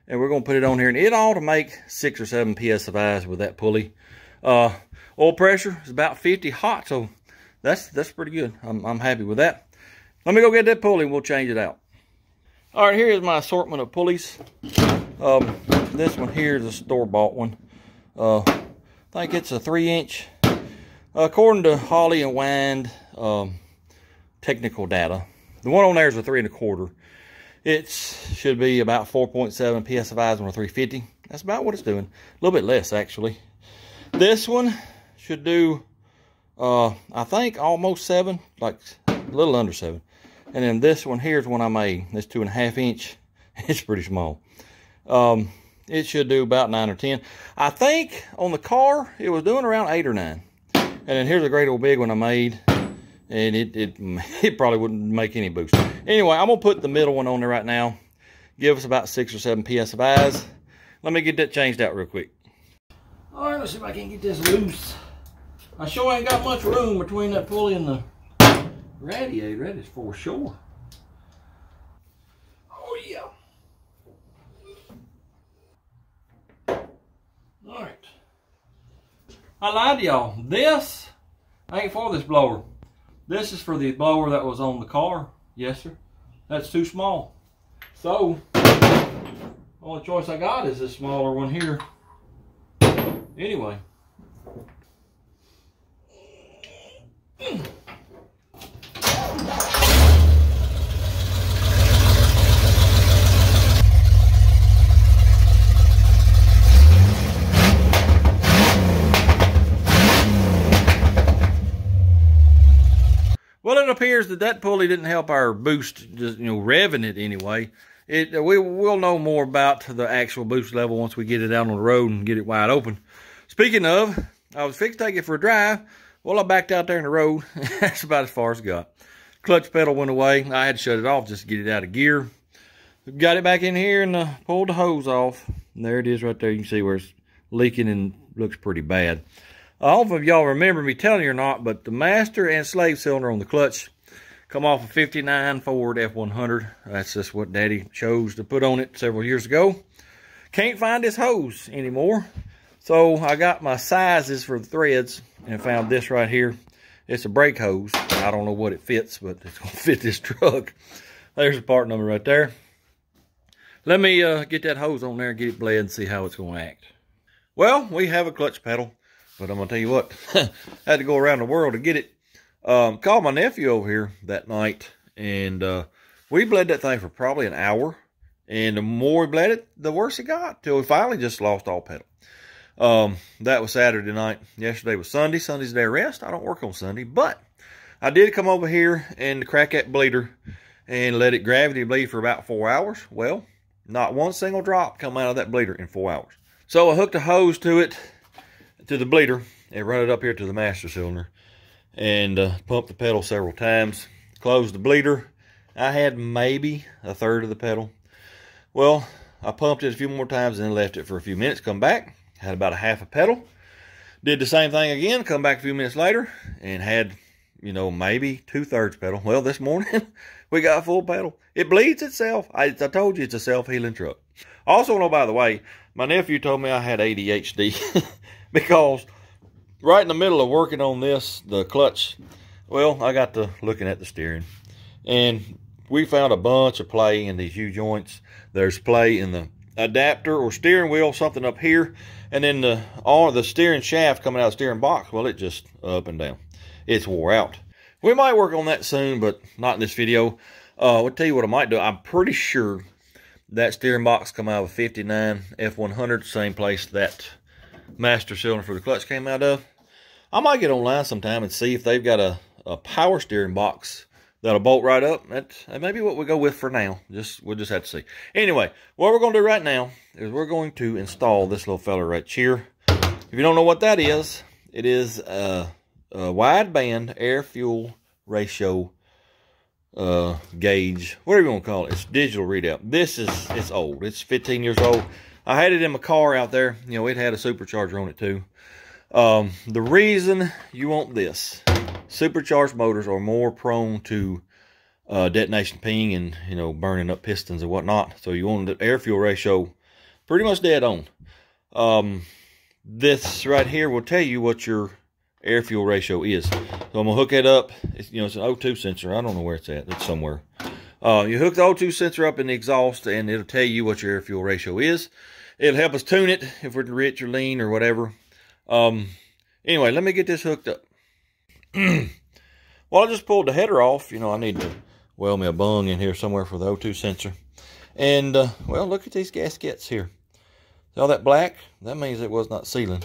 and we're going to put it on here. And it ought to make 6 or 7 psi with that pulley. Oil pressure is about 50 hot, so that's pretty good. I'm happy with that. Let me go get that pulley, and we'll change it out. All right, here is my assortment of pulleys. This one here is a store-bought one. I think it's a 3-inch. According to Holly and Wind technical data, the one on there is a 3 1/4. It should be about 4.7 psi on a 350. That's about what it's doing. A little bit less, actually. This one should do, I think, almost 7, like a little under 7. And then this one here is one I made. This 2.5 inch. It's pretty small. It should do about 9 or 10. I think on the car, it was doing around 8 or 9. And then here's a great old big one I made. And it probably wouldn't make any boost. Anyway, I'm going to put the middle one on there right now. Give us about 6 or 7 psi. Let me get that changed out real quick. All right, let's see if I can get this loose. I sure ain't got much room between that pulley and the radiator. That is for sure. Oh, yeah. All right. I lied to y'all. This ain't for this blower. This is for the blower that was on the car. Yes, sir. That's too small. So, only choice I got is this smaller one here. Anyway. Well, it appears that pulley didn't help our boost, just, you know, revving it anyway. We'll know more about the actual boost level once we get it out on the road and get it wide open. Speaking of, I was fixed to take it for a drive. Well, I backed out there in the road. That's about as far as it got. Clutch pedal went away. I had to shut it off just to get it out of gear. Got it back in here and pulled the hose off. And there it is right there. You can see where it's leaking and looks pretty bad. I don't know if y'all remember me telling you or not, but the master and slave cylinder on the clutch come off a 59 Ford F100. That's just what Daddy chose to put on it several years ago. Can't find this hose anymore. So I got my sizes for the threads and found this right here. It's a brake hose. I don't know what it fits, but it's going to fit this truck. There's the part number right there. Let me get that hose on there and get it bled and see how it's going to act. Well, we have a clutch pedal. But I'm going to tell you what, I had to go around the world to get it. Called my nephew over here that night, and we bled that thing for probably an hour. And the more we bled it, the worse it got, till we finally just lost all pedal. That was Saturday night. Yesterday was Sunday. Sunday's day of rest. I don't work on Sunday, but I did come over here and crack that bleeder and let it gravity bleed for about 4 hours. Well, not one single drop come out of that bleeder in 4 hours. So I hooked a hose to it, to the bleeder, and run it up here to the master cylinder and pumped the pedal several times. Closed the bleeder. I had maybe a third of the pedal. Well, I pumped it a few more times and then left it for a few minutes. Come back, had about a half a pedal. Did the same thing again, come back a few minutes later and had, you know, maybe 2/3 pedal. Well, this morning we got full pedal. It bleeds itself. I told you it's a self-healing truck. Also, no, by the way, my nephew told me I had ADHD. Because right in the middle of working on this, the clutch, well, I got to looking at the steering. And we found a bunch of play in these U-joints. There's play in the adapter or steering wheel, something up here. And then the steering shaft coming out of the steering box, well, it just up and down. It's wore out. We might work on that soon, but not in this video. I'll tell you what I might do. I'm pretty sure that steering box come out of a 59 F100, same place that master cylinder for the clutch came out of. I might get online sometime and see if they've got a power steering box that'll bolt right up. That may be what we go with for now. We'll just have to see. Anyway, what we're going to do right now is we're going to install this little fella right here. If you don't know what that is, it is a wideband air-fuel ratio gauge, whatever you want to call it. It's digital readout. It's old. It's 15 years old. I had it in my car out there. You know, it had a supercharger on it too. The reason you want this, supercharged motors are more prone to detonation ping and, you know, burning up pistons and whatnot. So you want the air-fuel ratio pretty much dead on. This right here will tell you what your air-fuel ratio is. So I'm going to hook it up. It's an O2 sensor. I don't know where it's at. It's somewhere. You hook the O2 sensor up in the exhaust, and it'll tell you what your air-fuel ratio is. It'll help us tune it if we're rich or lean or whatever. Anyway, let me get this hooked up. Well, I just pulled the header off. You know, I need to weld me a bung in here somewhere for the O2 sensor. And, well, look at these gaskets here. See all that black? That means it was not sealing.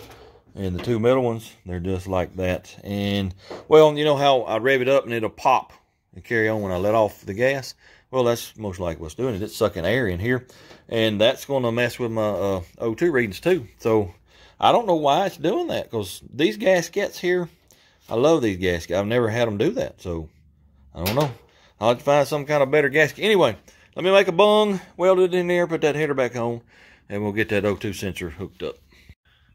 And the two middle ones, they're just like that. And, well, you know how I rev it up and it'll pop and carry on when I let off the gas? Well, that's most likely what's doing it. It's sucking air in here. And that's going to mess with my O2 readings too. So, I don't know why it's doing that. Because these gaskets here, I love these gaskets. I've never had them do that. So, I don't know. I'll have to find some kind of better gasket. Anyway, let me make a bung, weld it in there, put that header back on, and we'll get that O2 sensor hooked up.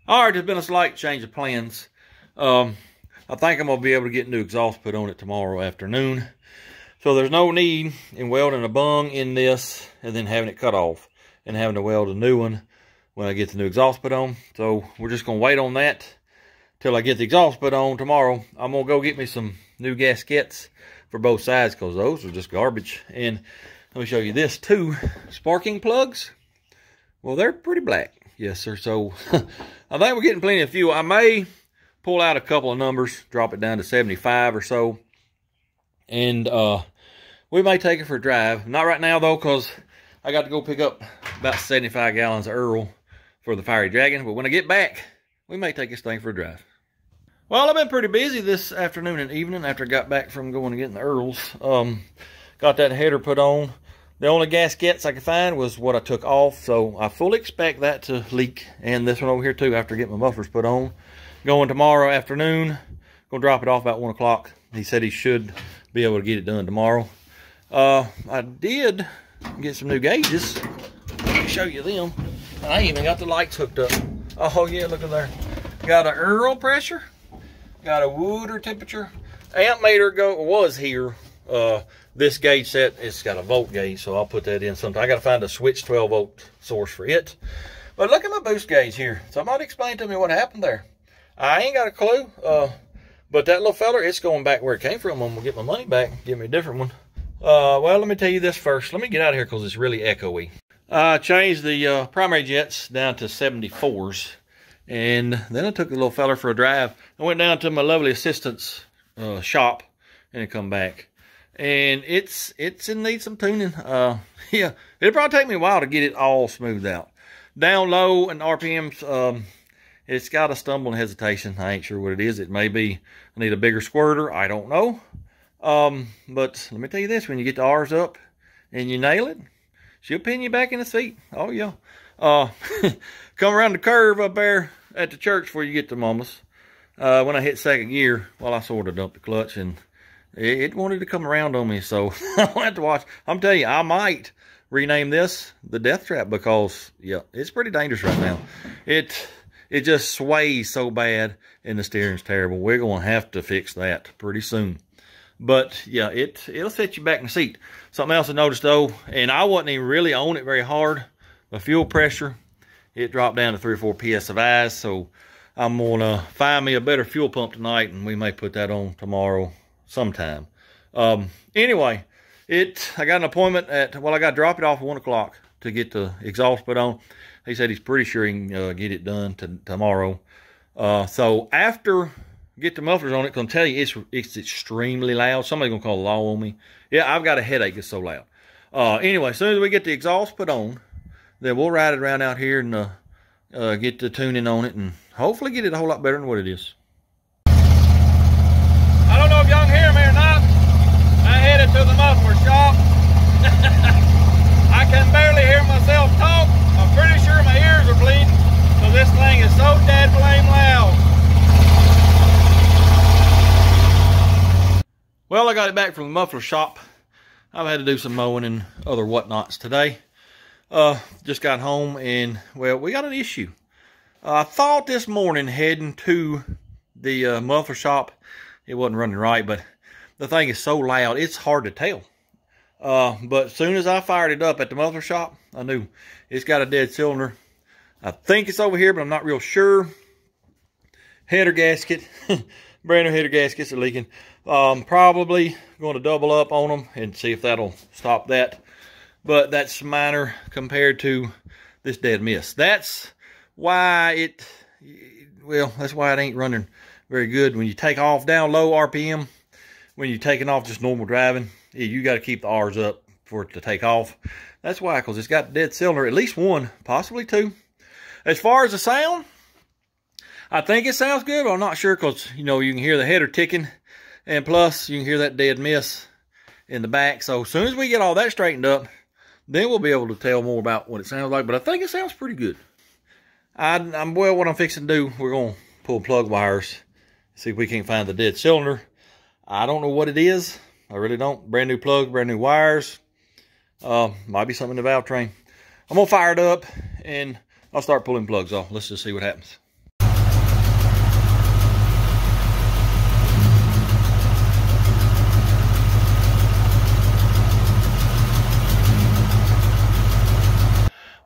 All right, there's been a slight change of plans. I think I'm going to be able to get new exhaust put on it tomorrow afternoon. So there's no need in welding a bung in this and then having it cut off and having to weld a new one when I get the new exhaust put on. So we're just going to wait on that till I get the exhaust put on tomorrow. I'm going to go get me some new gaskets for both sides because those are just garbage. And let me show you this too. Sparking plugs. Well, they're pretty black. Yes, sir. So I think we're getting plenty of fuel. I may pull out a couple of numbers, drop it down to 75 or so. And we may take it for a drive. Not right now, though, because I got to go pick up about 75 gallons of Earl for the Fiery Dragon. But when I get back, we may take this thing for a drive. Well, I've been pretty busy this afternoon and evening after I got back from going and getting the Earls. Got that header put on. The only gaskets I could find was what I took off, so I fully expect that to leak. And this one over here too, after getting my mufflers put on. Going tomorrow afternoon. Gonna drop it off about 1 o'clock. He said he should be able to get it done tomorrow. I did get some new gauges. Let me show you them. I even got the lights hooked up. Oh yeah, look at there. Got an Earl pressure. Got a water temperature. Amp meter was here. This gauge set, it's got a volt gauge, so I'll put that in sometime. I got to find a switch 12 volt source for it. But look at my boost gauge here. Somebody explain to me what happened there. I ain't got a clue. But that little feller, it's going back where it came from. I'm going to get my money back, give me a different one. Well, let me tell you this first. Let me get out of here because it's really echoey. I changed the primary jets down to 74s. And then I took the little feller for a drive. I went down to my lovely assistant's shop and it come back. And it's in need some tuning. Yeah, it'll probably take me a while to get it all smoothed out. Down low and RPMs, it's got a stumble and hesitation. I ain't sure what it is. It may be I need a bigger squirter. I don't know. But let me tell you this: when you get the R's up and you nail it, she'll pin you back in the seat. Oh yeah. Come around the curve up there at the church before you get to Mama's. When I hit second gear, well, I sort of dumped the clutch and it wanted to come around on me, so I'll have to watch. I'm telling you, I might rename this the Death Trap because, yeah, it's pretty dangerous right now. It just sways so bad and the steering's terrible. We're going to have to fix that pretty soon. But, yeah, it'll set you back in the seat. Something else I noticed, though, and I wasn't even really on it very hard, the fuel pressure, it dropped down to 3 or 4 PSI, so I'm going to find me a better fuel pump tonight, and we may put that on tomorrow sometime. Anyway, I got an appointment at, well, I got to drop it off at 1 o'clock to get the exhaust put on. He said he's pretty sure he can get it done tomorrow. So after get the mufflers on it, because I'm telling you, it's extremely loud. Somebody's going to call the law on me. Yeah, I've got a headache. It's so loud. Anyway, as soon as we get the exhaust put on, then we'll ride it around out here and get the tuning on it and hopefully get it a whole lot better than what it is. I don't know if y'all can hear me or not. I headed to the muffler shop. I can barely hear myself talk. I'm pretty sure my ears are bleeding, so this thing is so dead flame loud. Well, I got it back from the muffler shop. I've had to do some mowing and other whatnots today. Just got home and, well, we got an issue. I thought this morning heading to the muffler shop, it wasn't running right, but the thing is so loud, it's hard to tell. But as soon as I fired it up at the muffler shop, I knew it's got a dead cylinder. I think it's over here, but I'm not real sure. Header gasket, brand new header gaskets are leaking. Probably going to double up on them and see if that'll stop that. But that's minor compared to this dead miss. That's why that's why it ain't running very good. When you take off down low RPM, when you're taking off just normal driving, you got to keep the R's up for it to take off. That's why, because it's got a dead cylinder, at least one, possibly two. As far as the sound, I think it sounds good, but I'm not sure, because, you know, you can hear the header ticking, and plus you can hear that dead miss in the back. So as soon as we get all that straightened up, then we'll be able to tell more about what it sounds like. But I think it sounds pretty good. Well, what I'm fixing to do, we're going to pull plug wires, see if we can't find the dead cylinder. I don't know what it is. I really don't. Brand new plug, brand new wires. Might be something in the valve train. I'm going to fire it up, and I'll start pulling plugs off. Let's just see what happens.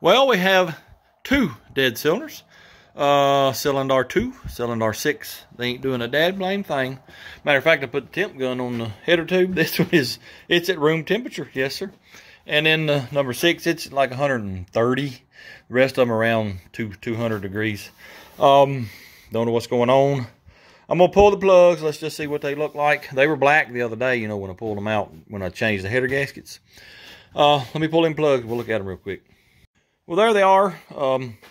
Well, we have two dead cylinders. Cylinder 2, cylinder 6. They ain't doing a dad blame thing. Matter of fact, I put the temp gun on the header tube. This one it's at room temperature, yes sir. And then number 6, it's like 130. The rest of them around 200 degrees. Don't know what's going on. I'm gonna pull the plugs. Let's just see what they look like. They were black the other day, you know, when I pulled them out when I changed the header gaskets. Let me pull in plugs. We'll look at them real quick. Well, there they are.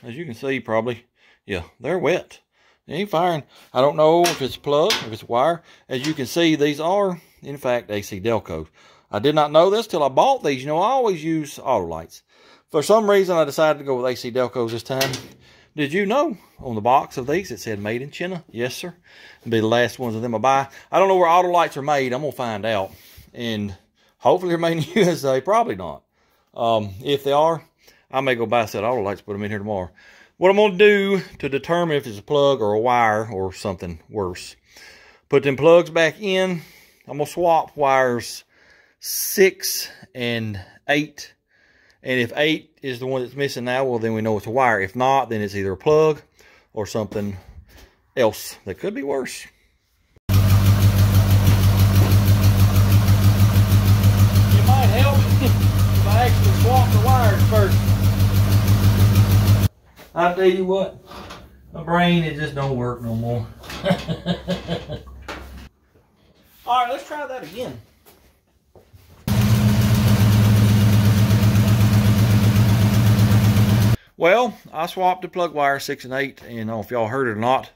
As you can see, probably. Yeah, they're wet. They ain't firing. I don't know if it's a plug, if it's a wire. As you can see, these are, in fact, AC Delcos. I did not know this till I bought these. You know, I always use auto lights. For some reason, I decided to go with AC Delcos this time. Did you know on the box of these, it said made in China? Yes, sir. It'll be the last ones of them I buy. I don't know where auto lights are made. I'm going to find out. And hopefully they're made in the USA. Probably not. If they are, I may go buy a set of auto lights, put them in here tomorrow. What I'm going to do to determine if it's a plug or a wire or something worse. Put them plugs back in. I'm going to swap wires 6 and 8. And if 8 is the one that's missing now, well, then we know it's a wire. If not, then it's either a plug or something else that could be worse. It might help if I actually swap the wires first. I tell you what, my brain, it just don't work no more. All right, let's try that again. Well, I swapped the plug wire 6 and 8, and I don't know if y'all heard it or not.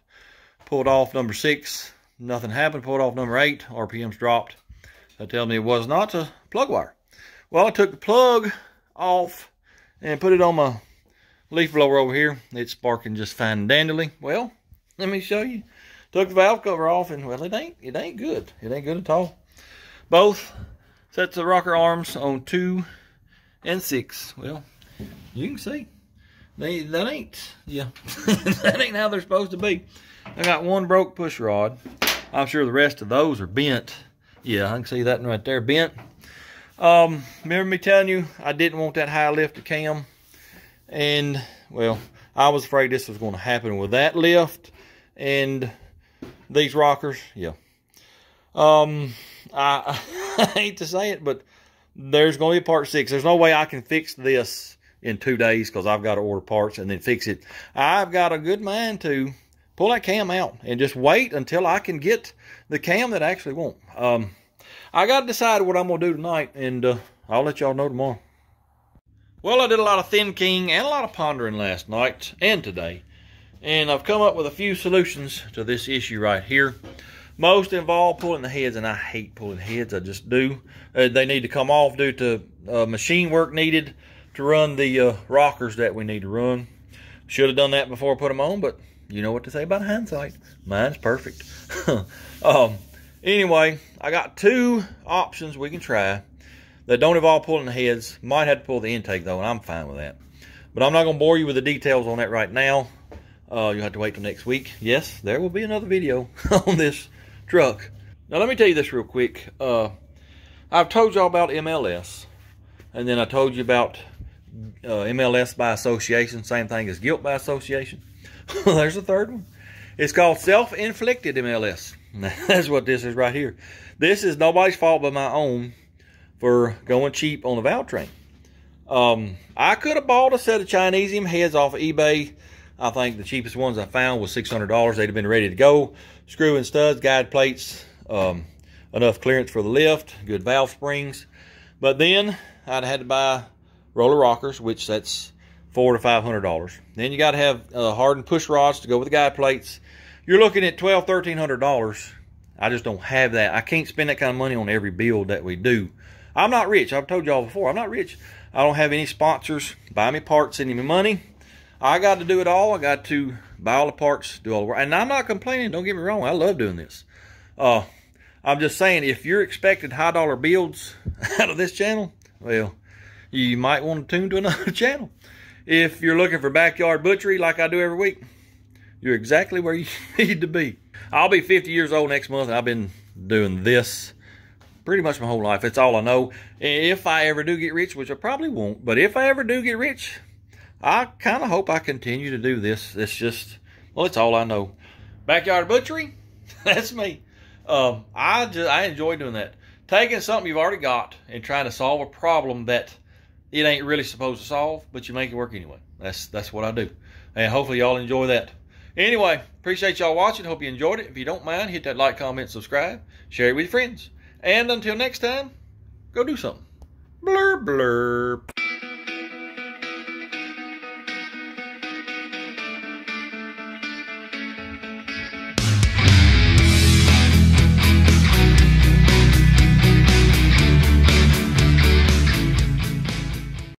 Pulled off number 6, nothing happened. Pulled off number 8, RPMs dropped. That tells me it was not a plug wire. Well, I took the plug off and put it on my leaf blower over here. It's sparking just fine and dandily. Well, let me show you. Took the valve cover off, and well, it ain't good. It ain't good at all. Both sets of rocker arms on 2 and 6. Well, you can see that ain't that ain't how they're supposed to be. I got one broke push rod. I'm sure the rest of those are bent. Yeah, I can see that one right there, bent. Remember me telling you I didn't want that high lifted cam. And, well, I was afraid this was going to happen with that lift and these rockers. Yeah. I hate to say it, but there's going to be a part 6. There's no way I can fix this in 2 days because I've got to order parts and then fix it. I've got a good mind to, pull that cam out and just wait until I can get the cam that I actually want. I got to decide what I'm going to do tonight, and I'll let y'all know tomorrow. Well, I did a lot of thinking and a lot of pondering last night and today, and I've come up with a few solutions to this issue right here. Most involve pulling the heads, and I hate pulling heads. I just do. They need to come off due to machine work needed to run the rockers that we need to run. Should have done that before I put them on, but you know what to say about hindsight. Mine's perfect. Anyway, I got two options we can try that don't involve pulling the heads. Might have to pull the intake, though, and I'm fine with that. But I'm not going to bore you with the details on that right now. You'll have to wait till next week. Yes, there will be another video on this truck. Now, let me tell you this real quick. I've told y'all about MLS, and then I told you about MLS by association, same thing as guilt by association. There's a third one. It's called self-inflicted MLS. That's what this is right here. This is nobody's fault but my own for going cheap on the valve train. I could have bought a set of Chinesium heads off of eBay. I think the cheapest ones I found was $600. They'd have been ready to go. Screw and studs, guide plates, enough clearance for the lift, good valve springs. But then I'd had to buy roller rockers, which that's $400 to $500. Then you got to have hardened push rods to go with the guide plates. You're looking at $1,200 to $1,300. I just don't have that. I can't spend that kind of money on every build that we do. I'm not rich. I've told y'all before, I'm not rich. I don't have any sponsors buy me parts, sending me money. I got to do it all. I got to buy all the parts, do all the work. And I'm not complaining. Don't get me wrong. I love doing this. I'm just saying, if you're expecting high dollar builds out of this channel, well, you might want to tune to another channel. If you're looking for backyard butchery like I do every week, you're exactly where you need to be. I'll be 50 years old next month, and I've been doing this pretty much my whole life. It's all I know. If I ever do get rich, which I probably won't, but if I ever do get rich, I kind of hope I continue to do this. It's just, well, it's all I know. Backyard butchery, that's me. I enjoy doing that. Taking something you've already got and trying to solve a problem that it ain't really supposed to solve, but you make it work anyway. That's what I do. And hopefully y'all enjoy that. Anyway, appreciate y'all watching. Hope you enjoyed it. If you don't mind, hit that like, comment, subscribe. Share it with your friends. And until next time, go do something. Blurb, blurb.